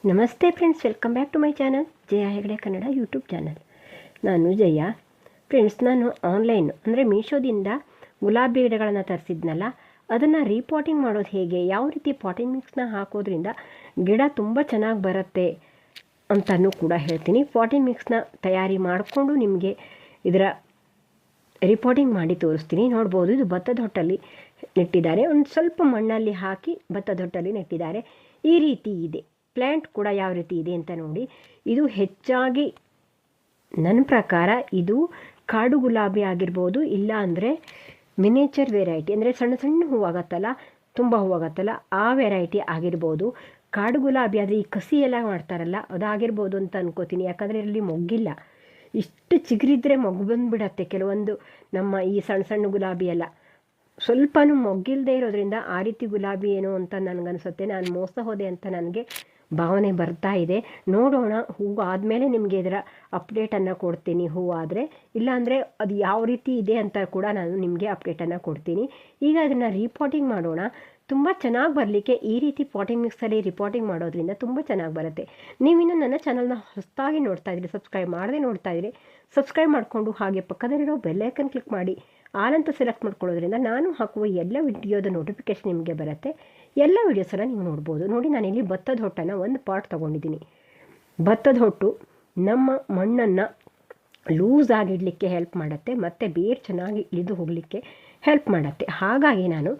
ನಮಸ್ತೆ friends, welcome back to my channel Jaya Hegde Kannada YouTube channel. ನಾನು Jaya. Friends, ನಾನು ಆನ್ಲೈನ್ ಅಂದರೆ ಮೀಶೋದಿಂದ ಗುಲಾಬಿ ಗಿಡಗಳನ್ನು ತರಿಸಿದ್ನಲ್ಲ, ಅದನ್ನು ರೀಪಾಟಿಂಗ್ ಮಾಡೋದು ಹೇಗೆ, ಯಾವ ರೀತಿ ಪಾಟಿಂಗ್ ಮಿಕ್ಸ್ನ ಹಾಕೋದ್ರಿಂದ ಗಿಡ ತುಂಬ ಚೆನ್ನಾಗಿ ಬರುತ್ತೆ ಅಂತಲೂ ಕೂಡ ಹೇಳ್ತೀನಿ. ಪಾಟಿಂಗ್ ಮಿಕ್ಸ್ನ ತಯಾರಿ ಮಾಡಿಕೊಂಡು ನಿಮಗೆ ಇದರ ರಿಪೋರ್ಟಿಂಗ್ ಮಾಡಿ ತೋರಿಸ್ತೀನಿ. ನೋಡ್ಬೋದು, ಇದು ಭತ್ತದ ಹೊಟ್ಟಲ್ಲಿ ನೆಟ್ಟಿದ್ದಾರೆ. ಒಂದು ಸ್ವಲ್ಪ ಮಣ್ಣಲ್ಲಿ ಹಾಕಿ ಭತ್ತದ ಹೊಟ್ಟಲ್ಲಿ ನೆಟ್ಟಿದ್ದಾರೆ. ಈ ರೀತಿ ಇದೆ. ಪ್ಲ್ಯಾಂಟ್ ಕೂಡ ಯಾವ ರೀತಿ ಇದೆ ಅಂತ ನೋಡಿ. ಇದು ಹೆಚ್ಚಾಗಿ ನನ್ನ ಪ್ರಕಾರ ಇದು ಕಾಡು ಗುಲಾಬಿ ಆಗಿರ್ಬೋದು, ಇಲ್ಲ ಅಂದರೆ ಮಿನೇಚರ್ ವೆರೈಟಿ, ಅಂದರೆ ಸಣ್ಣ ಸಣ್ಣ ಹೂವಾಗತ್ತಲ್ಲ, ತುಂಬ ಹೂವಾಗತ್ತಲ್ಲ, ಆ ವೆರೈಟಿ ಆಗಿರ್ಬೋದು. ಕಾಡು ಗುಲಾಬಿ ಆದರೆ ಈ ಕಸಿ ಎಲ್ಲ ಮಾಡ್ತಾರಲ್ಲ, ಅದಾಗಿರ್ಬೋದು ಅಂತ ಅನ್ಕೋತೀನಿ. ಯಾಕಂದರೆ ಇದರಲ್ಲಿ ಮೊಗ್ಗಿಲ್ಲ. ಇಷ್ಟು ಚಿಗುರಿದ್ರೆ ಮೊಗ್ಗು ಬಂದುಬಿಡತ್ತೆ. ಕೆಲವೊಂದು ನಮ್ಮ ಈ ಸಣ್ಣ ಸಣ್ಣ ಗುಲಾಬಿ ಎಲ್ಲ ಸ್ವಲ್ಪನೂ ಮೊಗ್ಗಿಲ್ಲದೆ ಇರೋದ್ರಿಂದ ಆ ರೀತಿ ಗುಲಾಬಿ ಏನೋ ಅಂತ ನನಗನ್ಸುತ್ತೆ. ನಾನು ಮೋಸ ಹೋದೆ ಅಂತ ನನಗೆ ಭಾವನೆ ಬರ್ತಾ ಇದೆ. ನೋಡೋಣ, ಹೂವು ಆದಮೇಲೆ ನಿಮಗೆ ಇದರ ಅಪ್ಡೇಟನ್ನು ಕೊಡ್ತೀನಿ. ಹೂವಾದರೆ, ಇಲ್ಲಾಂದರೆ ಅದು ಯಾವ ರೀತಿ ಇದೆ ಅಂತ ಕೂಡ ನಾನು ನಿಮಗೆ ಅಪ್ಡೇಟನ್ನು ಕೊಡ್ತೀನಿ. ಈಗ ಅದನ್ನು ರೀಪಾಟಿಂಗ್ ಮಾಡೋಣ. ತುಂಬ ಚೆನ್ನಾಗಿ ಬರಲಿಕ್ಕೆ ಈ ರೀತಿ ಪಾಟಿಂಗ್ ಮಿಕ್ಸಲ್ಲಿ ರಿಪಾಟಿಂಗ್ ಮಾಡೋದ್ರಿಂದ ತುಂಬ ಚೆನ್ನಾಗಿ ಬರುತ್ತೆ. ನೀವಿನ್ನೂ ನನ್ನ ಚಾನಲ್ನ ಹೊಸದಾಗಿ ನೋಡ್ತಾ ಇದ್ದೀರಿ, ಸಬ್ಸ್ಕ್ರೈಬ್ ಮಾಡದೆ ನೋಡ್ತಾ ಇದ್ದೀರಿ, ಸಬ್ಸ್ಕ್ರೈಬ್ ಮಾಡಿಕೊಂಡು ಹಾಗೆ ಪಕ್ಕದಲ್ಲಿರೋ ಬೆಲ್ಲೈಕನ್ ಕ್ಲಿಕ್ ಮಾಡಿ ಆಲ್ ಅಂತ ಸೆಲೆಕ್ಟ್ ಮಾಡ್ಕೊಳ್ಳೋದ್ರಿಂದ ನಾನು ಹಾಕುವ ಎಲ್ಲ ವಿಡಿಯೋದ ನೋಟಿಫಿಕೇಷನ್ ನಿಮಗೆ ಬರುತ್ತೆ. ಎಲ್ಲ ವೀಡಿಯೋಸನ್ನು ನೀವು ನೋಡ್ಬೋದು. ನೋಡಿ, ನಾನಿಲ್ಲಿ ಭತ್ತದ ಹೊಟ್ಟನ್ನು ಒಂದು ಪಾಟ್ ತೊಗೊಂಡಿದ್ದೀನಿ. ಭತ್ತದ ಹೊಟ್ಟು ನಮ್ಮ ಮಣ್ಣನ್ನು ಲೂಸ್ ಆಗಿಡಲಿಕ್ಕೆ ಹೆಲ್ಪ್ ಮಾಡುತ್ತೆ, ಮತ್ತು ಬೇರು ಚೆನ್ನಾಗಿ ಇಳಿದು ಹೋಗಲಿಕ್ಕೆ ಹೆಲ್ಪ್ ಮಾಡುತ್ತೆ. ಹಾಗಾಗಿ ನಾನು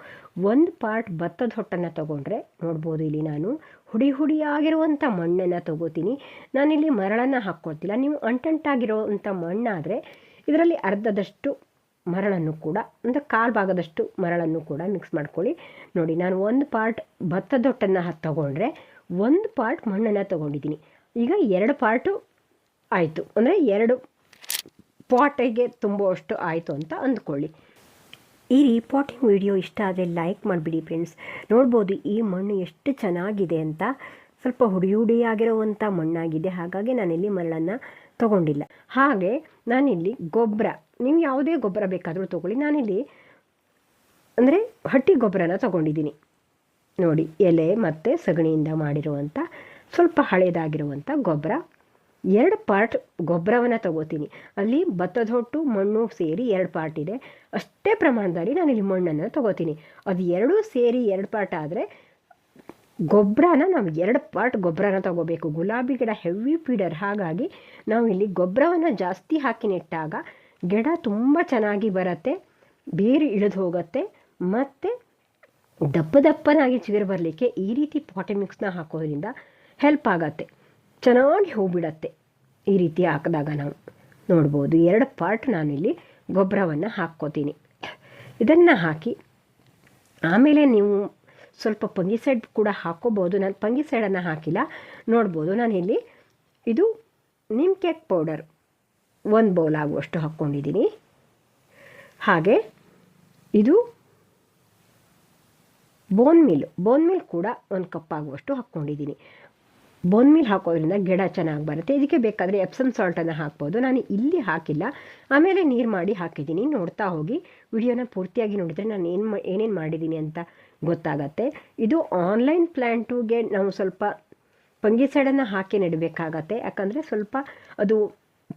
ಒಂದು ಪಾರ್ಟ್ ಭತ್ತದ ಹೊಟ್ಟನ್ನು ತೊಗೊಂಡ್ರೆ, ನೋಡ್ಬೋದು ಇಲ್ಲಿ ನಾನು ಹುಡಿಯಾಗಿರುವಂಥ ಮಣ್ಣನ್ನು ತೊಗೋತೀನಿ. ನಾನಿಲ್ಲಿ ಮರಳನ್ನು ಹಾಕ್ಕೊಳ್ತಿಲ್ಲ. ನೀವು ಅಂಟಂಟಾಗಿರೋವಂಥ ಮಣ್ಣಾದರೆ ಇದರಲ್ಲಿ ಅರ್ಧದಷ್ಟು ಮರಳನ್ನು ಕೂಡ, ಅಂದರೆ ಕಾಲು ಭಾಗದಷ್ಟು ಮರಳನ್ನು ಕೂಡ ಮಿಕ್ಸ್ ಮಾಡ್ಕೊಳ್ಳಿ. ನೋಡಿ, ನಾನು ಒಂದು ಪಾರ್ಟ್ ಭತ್ತದ ಹೊಟ್ಟನ್ನು ತೊಗೊಂಡ್ರೆ ಒಂದು ಪಾರ್ಟ್ ಮಣ್ಣನ್ನು ತೊಗೊಂಡಿದ್ದೀನಿ. ಈಗ 2 ಪಾರ್ಟು ಆಯಿತು, ಅಂದರೆ 2 ಪಾಟಿಗೆ ತುಂಬುವಷ್ಟು ಆಯಿತು ಅಂತ ಅಂದ್ಕೊಳ್ಳಿ. ಈ ರೀಪಾಟಿಂಗ್ ವಿಡಿಯೋ ಇಷ್ಟ ಆದರೆ ಲೈಕ್ ಮಾಡಿಬಿಡಿ ಫ್ರೆಂಡ್ಸ್. ನೋಡ್ಬೋದು ಈ ಮಣ್ಣು ಎಷ್ಟು ಚೆನ್ನಾಗಿದೆ ಅಂತ. ಸ್ವಲ್ಪ ಹುಡಿಯಾಗಿರುವಂಥ ಮಣ್ಣಾಗಿದೆ, ಹಾಗಾಗಿ ನಾನಿಲ್ಲಿ ಮರಳನ್ನು ತೊಗೊಂಡಿಲ್ಲ. ಹಾಗೆ ನಾನಿಲ್ಲಿ ಗೊಬ್ಬರ, ನೀವು ಯಾವುದೇ ಗೊಬ್ಬರ ಬೇಕಾದರೂ ತೊಗೊಳ್ಳಿ. ನಾನಿಲ್ಲಿ ಅಂದರೆ ಹಟ್ಟಿ ಗೊಬ್ಬರನ ತೊಗೊಂಡಿದ್ದೀನಿ. ನೋಡಿ, ಎಲೆ ಮತ್ತು ಸಗಣಿಯಿಂದ ಮಾಡಿರುವಂಥ ಸ್ವಲ್ಪ ಹಳೇದಾಗಿರುವಂಥ ಗೊಬ್ಬರ. 2 ಪಾರ್ಟ್ ಗೊಬ್ಬರವನ್ನು ತೊಗೋತೀನಿ. ಅಲ್ಲಿ ಭತ್ತದ ಹೊಟ್ಟು ಮಣ್ಣು ಸೇರಿ 2 ಪಾರ್ಟ್ ಇದೆ. ಅಷ್ಟೇ ಪ್ರಮಾಣದಲ್ಲಿ ನಾನಿಲ್ಲಿ ಮಣ್ಣನ್ನು ತೊಗೋತೀನಿ. ಅದು 2 ಸೇರಿ 2 ಪಾರ್ಟ್ ಆದರೆ ಗೊಬ್ಬರನ ನಾವು 2 ಪಾರ್ಟ್ ಗೊಬ್ಬರನ ತೊಗೋಬೇಕು. ಗುಲಾಬಿ ಗಿಡ ಹೆವಿ ಫೀಡರ್, ಹಾಗಾಗಿ ನಾವು ಇಲ್ಲಿ ಗೊಬ್ಬರವನ್ನು ಜಾಸ್ತಿ ಹಾಕಿ ನೆಟ್ಟಾಗ ಗಿಡ ತುಂಬ ಚೆನ್ನಾಗಿ ಬರುತ್ತೆ, ಬೇರು ಇಳಿದು ಹೋಗುತ್ತೆ, ಮತ್ತು ದಪ್ಪನಾಗಿ ಚಿಗುರು ಬರಲಿಕ್ಕೆ ಈ ರೀತಿ ಪಾಟಿ ಮಿಕ್ಸ್ನ ಹಾಕೋದ್ರಿಂದ ಹೆಲ್ಪ್ ಆಗತ್ತೆ. ಚೆನ್ನಾಗಿ ಹೂ ಬಿಡತ್ತೆ ಈ ರೀತಿ ಹಾಕಿದಾಗ. ನಾವು ನೋಡ್ಬೋದು 2 ಪಾರ್ಟ್ ನಾನಿಲ್ಲಿ ಗೊಬ್ಬರವನ್ನು ಹಾಕ್ಕೋತೀನಿ. ಇದನ್ನು ಹಾಕಿ ಆಮೇಲೆ ನೀವು ಸ್ವಲ್ಪ ಫಂಗಿಸೈಡ್ ಕೂಡ ಹಾಕ್ಕೋಬೋದು. ನಾನು ಫಂಗಿಸೈಡನ್ನು ಹಾಕಿಲ್ಲ. ನೋಡ್ಬೋದು, ನಾನಿಲ್ಲಿ ಇದು ನಿಮ್ ಕೇಕ್ ಪೌಡರ್ 1 ಬೌಲ್ ಆಗುವಷ್ಟು ಹಾಕ್ಕೊಂಡಿದ್ದೀನಿ. ಹಾಗೆ ಇದು ಬೋನ್ ಮಿಲ್ ಕೂಡ 1 ಕಪ್ ಆಗುವಷ್ಟು ಹಾಕ್ಕೊಂಡಿದ್ದೀನಿ. ಬೋನ್ ಮಿಲ್ ಹಾಕೋದ್ರಿಂದ ಗಿಡ ಚೆನ್ನಾಗಿ ಬರುತ್ತೆ. ಇದಕ್ಕೆ ಬೇಕಾದರೆ ಎಪ್ಸಮ್ ಸಾಲ್ಟನ್ನು ಹಾಕ್ಬೋದು. ನಾನು ಇಲ್ಲಿ ಹಾಕಿಲ್ಲ, ಆಮೇಲೆ ನೀರು ಮಾಡಿ ಹಾಕಿದ್ದೀನಿ. ನೋಡ್ತಾ ಹೋಗಿ, ವಿಡಿಯೋನ ಪೂರ್ತಿಯಾಗಿ ನೋಡಿದರೆ ನಾನು ಏನೇನು ಮಾಡಿದ್ದೀನಿ ಅಂತ ಗೊತ್ತಾಗತ್ತೆ. ಇದು ಆನ್ಲೈನ್ ಪ್ಲ್ಯಾಂಟುಗೆ ನಾವು ಸ್ವಲ್ಪ ಫಂಗಿಸೈಡನ್ನು ಹಾಕಿ ನೆಡಬೇಕಾಗತ್ತೆ, ಯಾಕಂದರೆ ಸ್ವಲ್ಪ ಅದು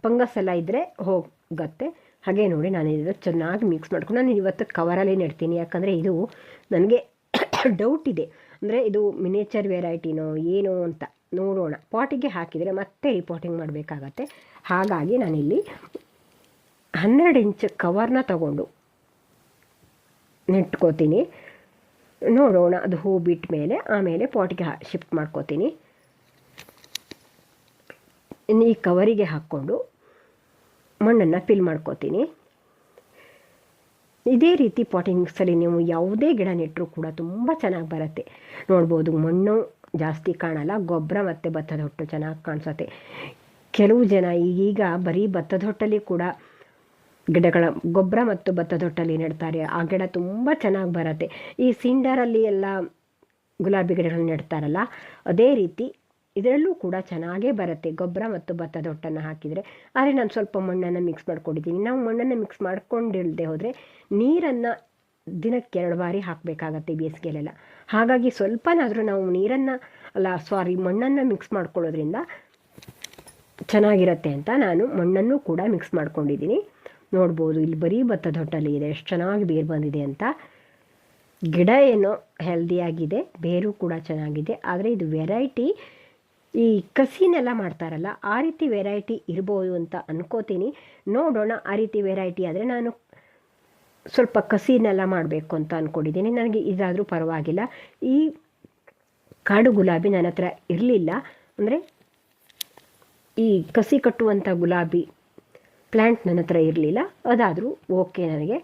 ಫಂಗಸ್ ಎಲ್ಲ ಇದ್ದರೆ ಹೋಗತ್ತೆ. ಹಾಗೆ ನೋಡಿ, ನಾನು ಇದು ಚೆನ್ನಾಗಿ ಮಿಕ್ಸ್ ಮಾಡ್ಕೊಂಡು ನಾನು ಇವತ್ತು ಕವರಲ್ಲಿ ನೆಡ್ತೀನಿ. ಯಾಕಂದರೆ ಇದು ನನಗೆ ಡೌಟ್ ಇದೆ, ಅಂದರೆ ಇದು ಮಿನೇಚರ್ ವೆರೈಟಿನೋ ಏನೋ ಅಂತ. ನೋಡೋಣ, ಪಾಟಿಗೆ ಹಾಕಿದರೆ ಮತ್ತೆ ರಿಪಾಟಿಂಗ್ ಮಾಡಬೇಕಾಗತ್ತೆ. ಹಾಗಾಗಿ ನಾನಿಲ್ಲಿ 12 ಇಂಚ್ ಕವರ್ನ ತಗೊಂಡು ನೆಟ್ಕೋತೀನಿ. ನೋಡೋಣ, ಅದು ಹೂ ಬಿಟ್ಟ ಮೇಲೆ ಆಮೇಲೆ ಪಾಟಿಗೆ ಶಿಫ್ಟ್ ಮಾಡ್ಕೋತೀನಿ. ಇನ್ನು ಈ ಕವರಿಗೆ ಹಾಕ್ಕೊಂಡು ಮಣ್ಣನ್ನು ಫಿಲ್ ಮಾಡ್ಕೋತೀನಿ. ಇದೇ ರೀತಿ ಪಾಟಿಂಗ್ ಮಿಕ್ಸಲ್ಲಿ ನೀವು ಯಾವುದೇ ಗಿಡ ನೆಟ್ಟರೂ ಕೂಡ ತುಂಬ ಚೆನ್ನಾಗಿ ಬರುತ್ತೆ. ನೋಡ್ಬೋದು, ಮಣ್ಣು ಜಾಸ್ತಿ ಕಾಣಲ್ಲ, ಗೊಬ್ಬರ ಮತ್ತು ಭತ್ತದ ಹೊಟ್ಟು ಚೆನ್ನಾಗಿ ಕಾಣಿಸುತ್ತೆ. ಕೆಲವು ಜನ ಈಗೀಗ ಬರೀ ಭತ್ತದ ಹೊಟ್ಟಲ್ಲಿ ಕೂಡ ಗಿಡಗಳ ಗೊಬ್ಬರ ಮತ್ತು ಭತ್ತದ ಹೊಟ್ಟಲ್ಲಿ ನೆಡ್ತಾರೆ. ಆ ಗಿಡ ತುಂಬ ಚೆನ್ನಾಗಿ ಬರುತ್ತೆ. ಈ ಸಿಂಡರಲ್ಲಿ ಎಲ್ಲ ಗುಲಾಬಿ ಗಿಡಗಳನ್ನ ನೆಡ್ತಾರಲ್ಲ, ಅದೇ ರೀತಿ ಇದರಲ್ಲೂ ಕೂಡ ಚೆನ್ನಾಗೇ ಬರುತ್ತೆ ಗೊಬ್ಬರ ಮತ್ತು ಭತ್ತದ ಹೊಟ್ಟನ್ನು ಹಾಕಿದರೆ. ಆದರೆ ನಾನು ಸ್ವಲ್ಪ ಮಣ್ಣನ್ನು ಮಿಕ್ಸ್ ಮಾಡ್ಕೊಂಡಿದ್ದೀನಿ. ನಾವು ಮಣ್ಣನ್ನು ಮಿಕ್ಸ್ ಮಾಡ್ಕೊಂಡಿಲ್ಲದೆ ಹೋದರೆ ನೀರನ್ನು ದಿನಕ್ಕೆ 2 ಬಾರಿ ಹಾಕಬೇಕಾಗತ್ತೆ ಬೇಸಿಗೆಲೆಲ್ಲ. ಹಾಗಾಗಿ ಸ್ವಲ್ಪನಾದರೂ ನಾವು ನೀರನ್ನು ಮಣ್ಣನ್ನು ಮಿಕ್ಸ್ ಮಾಡ್ಕೊಳ್ಳೋದ್ರಿಂದ ಚೆನ್ನಾಗಿರುತ್ತೆ ಅಂತ ನಾನು ಮಣ್ಣನ್ನು ಕೂಡ ಮಿಕ್ಸ್ ಮಾಡ್ಕೊಂಡಿದ್ದೀನಿ. ನೋಡ್ಬೋದು ಇಲ್ಲಿ ಬರೀ ಭತ್ತದ ಹೊಟ್ಟಲ್ಲಿ ಇದೆ, ಎಷ್ಟು ಚೆನ್ನಾಗಿ ಬೇರು ಬಂದಿದೆ ಅಂತ. ಗಿಡ ಏನೋ ಹೆಲ್ದಿಯಾಗಿದೆ, ಬೇರು ಕೂಡ ಚೆನ್ನಾಗಿದೆ. ಆದರೆ ಇದು ವೆರೈಟಿ ಈ ಕಸಿನೆಲ್ಲ ಮಾಡ್ತಾರಲ್ಲ ಆ ರೀತಿ ವೆರೈಟಿ ಇರ್ಬೋದು ಅಂತ ಅನ್ಕೋತೀನಿ. ನೋಡೋಣ, ಆ ರೀತಿ ವೆರೈಟಿ ಆದರೆ ನಾನು ಸ್ವಲ್ಪ ಕಸಿನೆಲ್ಲ ಮಾಡಬೇಕು ಅಂತ ಅಂದ್ಕೊಂಡಿದ್ದೀನಿ. ನನಗೆ ಇದಾದರೂ ಪರವಾಗಿಲ್ಲ. ಈ ಕಾಡು ಗುಲಾಬಿ ನನ್ನ ಹತ್ರ ಇರಲಿಲ್ಲ, ಅಂದರೆ ಈ ಕಸಿ ಕಟ್ಟುವಂಥ ಗುಲಾಬಿ ಪ್ಲ್ಯಾಂಟ್ ನನ್ನ ಹತ್ರ ಇರಲಿಲ್ಲ. ಅದಾದರೂ ಓಕೆ, ನನಗೆ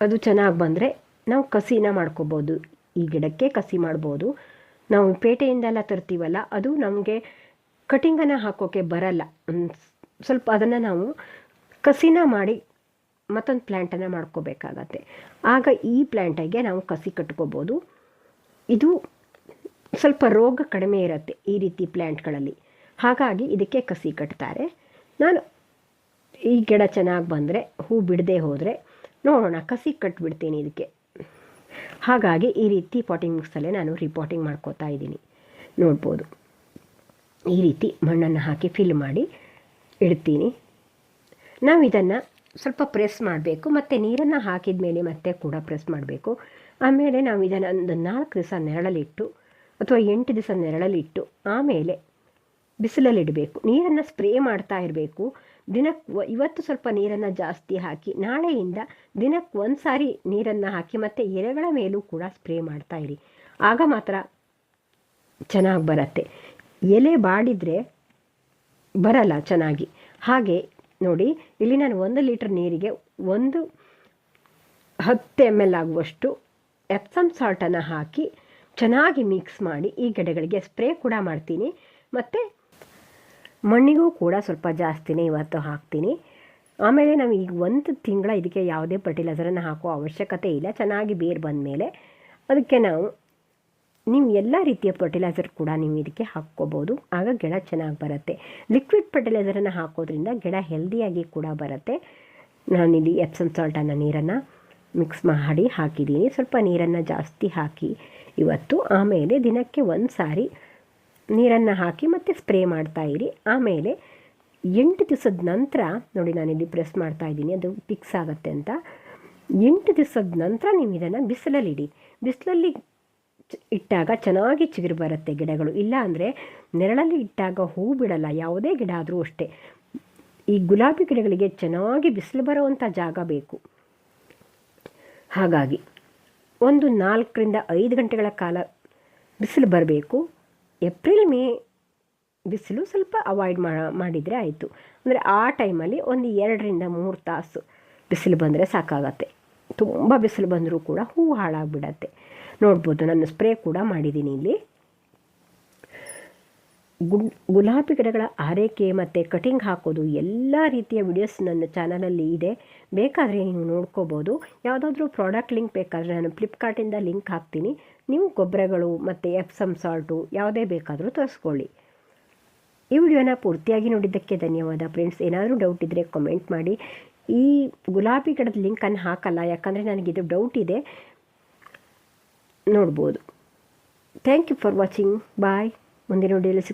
ಅದು ಚೆನ್ನಾಗಿ ಬಂದರೆ ನಾವು ಕಸಿನ ಮಾಡ್ಕೋಬೋದು. ಈ ಗಿಡಕ್ಕೆ ಕಸಿ ಮಾಡ್ಬೋದು. ನಾವು ಪೇಟೆಯಿಂದೆಲ್ಲ ತರ್ತೀವಲ್ಲ, ಅದು ನಮಗೆ ಕಟಿಂಗನ್ನು ಹಾಕೋಕ್ಕೆ ಬರಲ್ಲ. ಸ್ವಲ್ಪ ಅದನ್ನು ನಾವು ಕಸಿನ ಮಾಡಿ ಮತ್ತೊಂದು ಪ್ಲ್ಯಾಂಟನ್ನು ಮಾಡ್ಕೋಬೇಕಾಗತ್ತೆ. ಆಗ ಈ ಪ್ಲ್ಯಾಂಟಿಗೆ ನಾವು ಕಸಿ ಕಟ್ಕೋಬೋದು. ಇದು ಸ್ವಲ್ಪ ರೋಗ ಕಡಿಮೆ ಇರುತ್ತೆ ಈ ರೀತಿ ಪ್ಲ್ಯಾಂಟ್ಗಳಲ್ಲಿ, ಹಾಗಾಗಿ ಇದಕ್ಕೆ ಕಸಿ ಕಟ್ತಾರೆ. ನಾನು ಈ ಗಿಡ ಚೆನ್ನಾಗಿ ಬಂದರೆ, ಹೂ ಬಿಡದೆ ಹೋದರೆ ನೋಡೋಣ, ಕಸಿ ಕಟ್ಬಿಡ್ತೀನಿ ಇದಕ್ಕೆ. ಹಾಗಾಗಿ ಈ ರೀತಿ ಪಾಟಿಂಗ್ ಮಿಕ್ಸಲ್ಲೇ ನಾನು ರಿಪಾಟಿಂಗ್ ಮಾಡ್ಕೋತಾ ಇದ್ದೀನಿ. ನೋಡ್ಬೋದು, ಈ ರೀತಿ ಮಣ್ಣನ್ನು ಹಾಕಿ ಫಿಲ್ ಮಾಡಿ ಇಡ್ತೀನಿ. ನಾವು ಇದನ್ನು ಸ್ವಲ್ಪ ಪ್ರೆಸ್ ಮಾಡಬೇಕು, ಮತ್ತು ನೀರನ್ನು ಹಾಕಿದ ಮೇಲೆ ಮತ್ತೆ ಕೂಡ ಪ್ರೆಸ್ ಮಾಡಬೇಕು. ಆಮೇಲೆ ನಾವು ಇದನ್ನು ಒಂದು 4 ದಿವಸ ನೆರಳಲ್ಲಿಟ್ಟು ಅಥವಾ 8 ದಿವಸ ನೆರಳಲ್ಲಿಟ್ಟು ಆಮೇಲೆ ಬಿಸಿಲಲ್ಲಿಡಬೇಕು. ನೀರನ್ನು ಸ್ಪ್ರೇ ಮಾಡ್ತಾ ಇರಬೇಕು. ಇವತ್ತು ಸ್ವಲ್ಪ ನೀರನ್ನು ಜಾಸ್ತಿ ಹಾಕಿ ನಾಳೆಯಿಂದ ದಿನಕ್ಕೆ 1 ಸಾರಿ ನೀರನ್ನು ಹಾಕಿ ಮತ್ತು ಎಲೆಗಳ ಮೇಲೂ ಕೂಡ ಸ್ಪ್ರೇ ಮಾಡ್ತಾ ಇರಿ. ಆಗ ಮಾತ್ರ ಚೆನ್ನಾಗಿ ಬರುತ್ತೆ. ಎಲೆ ಬಾಡಿದರೆ ಬರಲ್ಲ ಚೆನ್ನಾಗಿ. ಹಾಗೆ ನೋಡಿ, ಇಲ್ಲಿ ನಾನು 1 ಲೀಟರ್ ನೀರಿಗೆ 10 ml ಆಗುವಷ್ಟು ಎಪ್ಸಮ್ ಸಾಲ್ಟನ್ನು ಹಾಕಿ ಚೆನ್ನಾಗಿ ಮಿಕ್ಸ್ ಮಾಡಿ ಈ ಗಿಡಗಳಿಗೆ ಸ್ಪ್ರೇ ಕೂಡ ಮಾಡ್ತೀನಿ. ಮತ್ತು ಮಣ್ಣಿಗೂ ಕೂಡ ಸ್ವಲ್ಪ ಜಾಸ್ತಿನೇ ಇವತ್ತು ಹಾಕ್ತೀನಿ. ಆಮೇಲೆ ನಾವು ಈಗ 1 ತಿಂಗಳ ಇದಕ್ಕೆ ಯಾವುದೇ ಫರ್ಟಿಲೈಸರನ್ನು ಹಾಕೋ ಅವಶ್ಯಕತೆ ಇಲ್ಲ. ಚೆನ್ನಾಗಿ ಬೇರು ಬಂದ ಮೇಲೆ ಅದಕ್ಕೆ ನೀವು ಎಲ್ಲ ರೀತಿಯ ಫರ್ಟಿಲೈಸರ್ ಕೂಡ ನೀವು ಇದಕ್ಕೆ ಹಾಕ್ಕೋಬೋದು. ಆಗ ಗಿಡ ಚೆನ್ನಾಗಿ ಬರುತ್ತೆ. ಲಿಕ್ವಿಡ್ ಫರ್ಟಿಲೈಸರನ್ನು ಹಾಕೋದ್ರಿಂದ ಗಿಡ ಹೆಲ್ದಿಯಾಗಿ ಕೂಡ ಬರುತ್ತೆ. ನಾನಿಲ್ಲಿ ಎಪ್ಸಮ್ ಸಾಲ್ಟನ್ನು ನೀರನ್ನು ಮಿಕ್ಸ್ ಮಾಡಿ ಹಾಕಿದ್ದೀನಿ. ಸ್ವಲ್ಪ ನೀರನ್ನು ಜಾಸ್ತಿ ಹಾಕಿ ಇವತ್ತು. ಆಮೇಲೆ ದಿನಕ್ಕೆ 1 ಸಾರಿ ನೀರನ್ನು ಹಾಕಿ ಮತ್ತು ಸ್ಪ್ರೇ ಮಾಡ್ತಾಯಿರಿ. ಆಮೇಲೆ 8 ದಿವಸದ ನಂತರ ನೋಡಿ, ನಾನಿಲ್ಲಿ ಪ್ರೆಸ್ ಮಾಡ್ತಾಯಿದ್ದೀನಿ, ಅದು ಫಿಕ್ಸ್ ಆಗುತ್ತೆ ಅಂತ. 8 ದಿವಸದ ನಂತರ ನೀವು ಇದನ್ನು ಬಿಸಿಲಲ್ಲಿಡಿ. ಬಿಸಿಲಲ್ಲಿ ಇಟ್ಟಾಗ ಚೆನ್ನಾಗಿ ಚಿಗುರು ಬರುತ್ತೆ ಗಿಡಗಳು. ಇಲ್ಲ ಅಂದರೆ ನೆರಳಲ್ಲಿ ಇಟ್ಟಾಗ ಹೂ ಬಿಡಲ್ಲ. ಯಾವುದೇ ಗಿಡ ಆದರೂ ಅಷ್ಟೇ. ಈ ಗುಲಾಬಿ ಗಿಡಗಳಿಗೆ ಚೆನ್ನಾಗಿ ಬಿಸಿಲು ಬರುವಂಥ ಜಾಗ ಬೇಕು. ಹಾಗಾಗಿ ಒಂದು 4 ರಿಂದ 5 ಗಂಟೆಗಳ ಕಾಲ ಬಿಸಿಲು ಬರಬೇಕು. ಏಪ್ರಿಲ್ ಮೇ ಬಿಸಿಲು ಸ್ವಲ್ಪ ಅವಾಯ್ಡ್ ಮಾಡಿದರೆ ಆಯಿತು. ಅಂದರೆ ಆ ಟೈಮಲ್ಲಿ ಒಂದು 2 ರಿಂದ 3 ತಾಸು ಬಿಸಿಲು ಬಂದರೆ ಸಾಕಾಗತ್ತೆ. ತುಂಬ ಬಿಸಿಲು ಬಂದರೂ ಕೂಡ ಹೂವು ಹಾಳಾಗಿಬಿಡತ್ತೆ. ನೋಡ್ಬೋದು, ನಾನು ಸ್ಪ್ರೇ ಕೂಡ ಮಾಡಿದ್ದೀನಿ ಇಲ್ಲಿ. ಗುಲಾಬಿ ಗಿಡಗಳ ಆರೈಕೆ ಮತ್ತು ಕಟಿಂಗ್ ಹಾಕೋದು ಎಲ್ಲ ರೀತಿಯ ವಿಡಿಯೋಸ್ ನನ್ನ ಚಾನಲಲ್ಲಿ ಇದೆ. ಬೇಕಾದರೆ ನೀವು ನೋಡ್ಕೋಬೋದು. ಯಾವುದಾದ್ರೂ ಪ್ರಾಡಕ್ಟ್ ಲಿಂಕ್ ಬೇಕಾದರೆ ನಾನು ಫ್ಲಿಪ್ಕಾರ್ಟಿಂದ ಲಿಂಕ್ ಹಾಕ್ತೀನಿ. ನೀವು ಗೊಬ್ಬರಗಳು ಮತ್ತು ಎಪ್ಸಮ್ ಸಾಲ್ಟು ಯಾವುದೇ ಬೇಕಾದರೂ ತರಿಸ್ಕೊಳ್ಳಿ. ಈ ವಿಡಿಯೋನ ಪೂರ್ತಿಯಾಗಿ ನೋಡಿದ್ದಕ್ಕೆ ಧನ್ಯವಾದ ಫ್ರೆಂಡ್ಸ್. ಏನಾದರೂ ಡೌಟ್ ಇದ್ದರೆ ಕಮೆಂಟ್ ಮಾಡಿ. ಈ ಗುಲಾಬಿ ಗಿಡದ ಲಿಂಕನ್ನು ಹಾಕಲ್ಲ, ಯಾಕಂದರೆ ನನಗಿದು ಡೌಟ್ ಇದೆ. ನೋಡ್ಬೋದು. Thank you for watching. Bye. ಮುಂದಿನ ವಿಡಿಯೋಲಿ ಸಿಗ್ತೀನಿ.